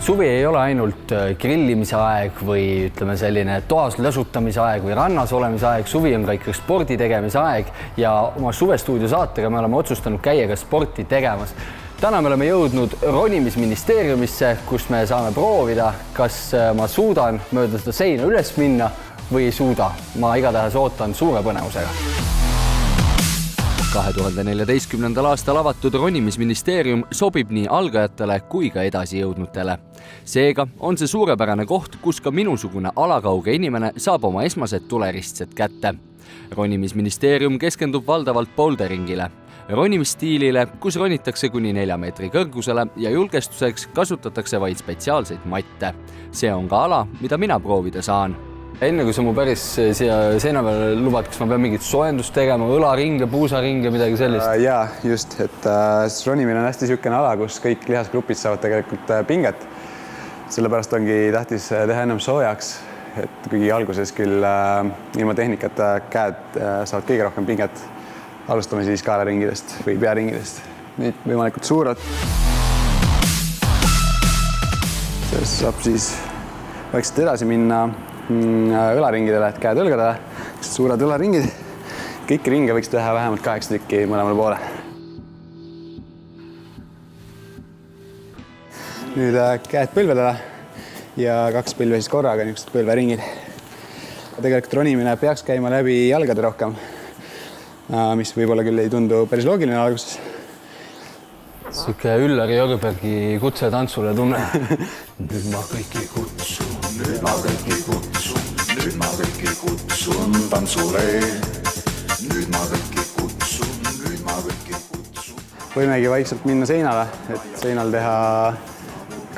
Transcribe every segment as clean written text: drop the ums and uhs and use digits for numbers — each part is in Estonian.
Suvi ei ole ainult grillimise aeg või ütleme selline toas lõsutamise aeg või rannas olemise aeg. Suvi on ka ikka spordi tegemise aeg ja oma suvestuudio saatega me oleme otsustanud käia ka sporti tegemas. Täna me oleme jõudnud ronimisministeeriumisse, kus me saame proovida, kas ma suudan mööda seda seina üles minna või ei suuda. Ma igatahes ootan suure põnevusega. 2014. aastal avatud ronimisministeerium sobib nii algajatele kui ka edasijõudnutele. Seega on see suurepärane koht, kus ka minusugune alakauge inimene saab oma esmased tuleristsed kätte. Ronimisministeerium keskendub valdavalt boulderingile, ronimisstiilile, kus ronitakse kuni 4 meetri kõrgusele ja julgestuseks kasutatakse vaid spetsiaalseid matte. See on ka ala, mida mina proovida saan. Enne kui sa mu päris siia seina peale lubad, kas ma pean mingit soojendust tegema, õlaringe, puusaringe, midagi sellist? Jaa, just, et ronimine on hästi niisugune ala, kus kõik lihasgrupid saavad tegelikult pinget. Sellepärast ongi tähtis teha ennem soojaks, et kuigi alguses küll ilma tehnikata käed saavad kõige rohkem pinget. Alustame siis kaelaringidest või pearingidest. Neid võimalikult suured. Sellest saab siis vaikselt edasi minna õlaringidele, et käed õlgadele, suured õlaringid. Kõiki ringe võiks teha vähemalt 8 tükki mõlemale poole. Nüüd käed põlvedele ja 2 põlve siis korraga, niisugused põlveringid. Tegelikult ronimine peaks käima läbi jalgade rohkem, mis võib-olla küll ei tundu päris loogiline alguses. Siuke Üllari Jörbergi kutsetantsule tunne. Nüüd ma kõiki kutsun, nüüd ma kõiki kutsun, nüüd ma kõiki kutsun tantsule. Nüüd ma kõiki kutsun, nüüd ma kõiki kutsun. Võimegi vaikselt minna seinale, et seinal teha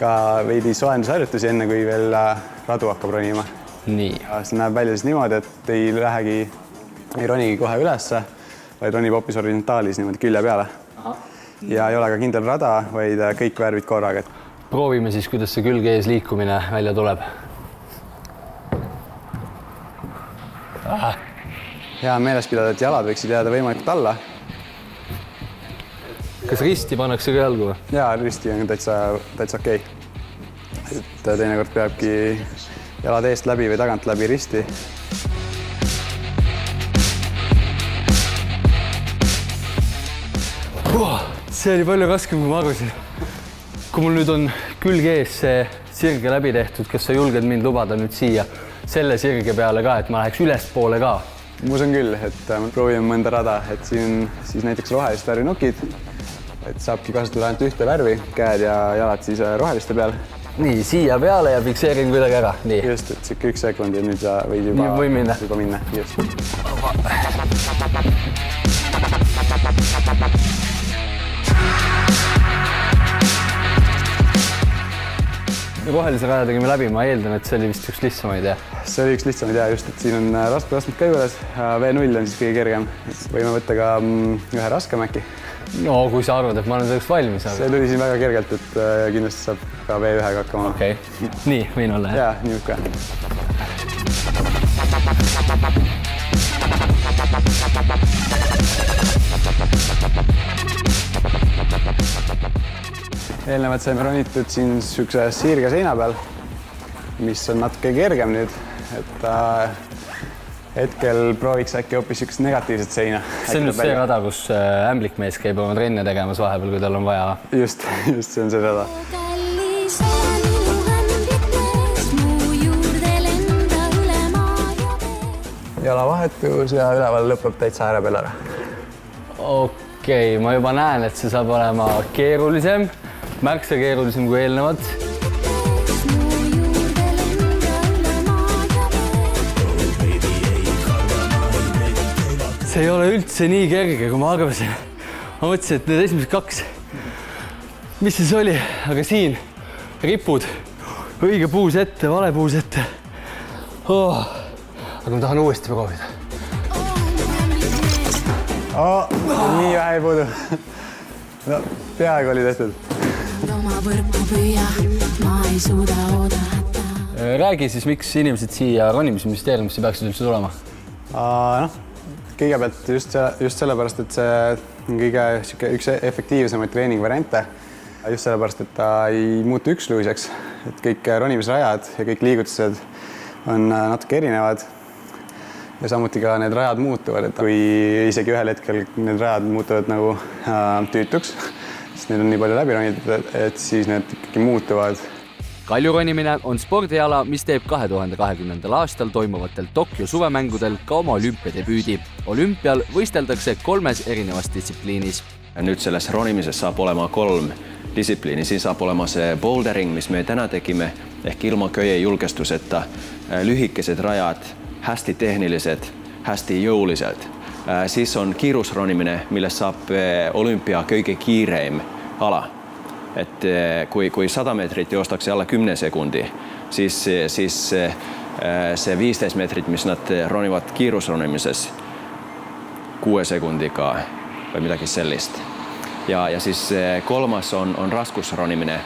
ka veidi soojendusharjutusi enne, kui veel radu hakkab ronima. Nii. See näeb välja siis niimoodi, et ei ronigi kohe ülesse, vaid ronib hoopis horisontaalis niimoodi külje peale. Ja ei ole ka kindel rada, vaid kõik värvid korraga. Proovime siis, kuidas see külge ees liikumine välja tuleb. Hea meeles pidada, et jalad võiksid jääda võimalikult alla. Kas risti pannakse ka jalgu? Jaa, risti on täitsa okei. Et teinekord peabki jalad eest läbi või tagant läbi risti. See oli palju raskem, kui ma arvasin. Kui mul nüüd on külge ees see sirge läbi tehtud, kas sa julged mind lubada nüüd siia selle sirge peale ka, et ma läheks ülest poole ka? Ma usun küll, et proovime mõnda rada, et siin siis näiteks rohelist värvi nukid, et saabki kasutada ainult ühte värvi, käed ja jalad siis roheliste peal. Nii, siia peale ja fikseerin kuidagi ära. Nii. Just, et 1 sekund ja nüüd sa võid juba minna. Just. Rohelise raja tegime läbi, ma eeldan, et see oli vist üks lihtsamaid. See oli üks lihtsamaid ja just, et siin on rasked ka juures. V0 on siis kõige kergem. Võime võtta ka ühe raskem äkki. No, kui sa arvad, et ma olen selleks valmis. See tuli siin väga kergelt, et kindlasti saab ka V1-ga hakkama. Okei. Nii, võin olla. Jaa, nii võib ka. Eelnevalt saime ronitud siin sükse sirge seina peal, mis on natuke kergem nüüd, et hetkel prooviks äkki hoopis sükest negatiivset seina. See on just see rada, kus ämblikmees käib oma trenne tegemas vahepeal, kui tal on vaja. Just see on see rada. Jalavahetus ja üleval lõpeb täitsa ääre peal ära. Okei, ma juba näen, et see saab olema keerulisem, märksa keerulisem kui eelnevad. See ei ole üldse nii kerge, kui ma arvasin. Ma mõtlesin, et need esimesed 2, mis siis oli, aga siin ripud, õige puus ette, vale puus ette. Aga ma tahan uuesti proovida. Nii vähe ei puudu. No, peaaegu oli tehtud. Räägi siis, miks inimesed siia ronimisministeeriumisse peaksid üldse tulema? Kõigepealt just sellepärast, et see on kõige üks efektiivsemaid treeningvariante. just sellepärast, et ta ei muutu üksluiseks, et kõik ronimisrajad ja kõik liigutused on natuke erinevad ja samuti ka need rajad muutuvad, et kui isegi ühel hetkel need rajad muutuvad nagu tüütuks, sest need on nii palju läbi ronitud, et siis need ikkagi muutuvad. Kaljuronimine on spordiala, mis teeb 2020. aastal toimuvatel Tokyo suvemängudel ka oma olümpiadebüüdi. Olümpial võisteldakse 3 erinevas distsipliinis. Nüüd selles ronimises saab olema 3 distsipliini. Siin saab olema see bouldering, mis me täna tegime, ehk ilma köie julgestuseta, lühikesed rajad, hästi tehnilised, hästi jõuliselt. Siis on kiirusronimine, millest saab olümpia kõige kiireim ala. Et kui 100 meetrit joostakse alla 10 sekundi, siis see 15 meetrit, mis nad ronivad kiirusronimises 6 sekundiga või midagi sellist. Ja siis 3. on raskusronimine.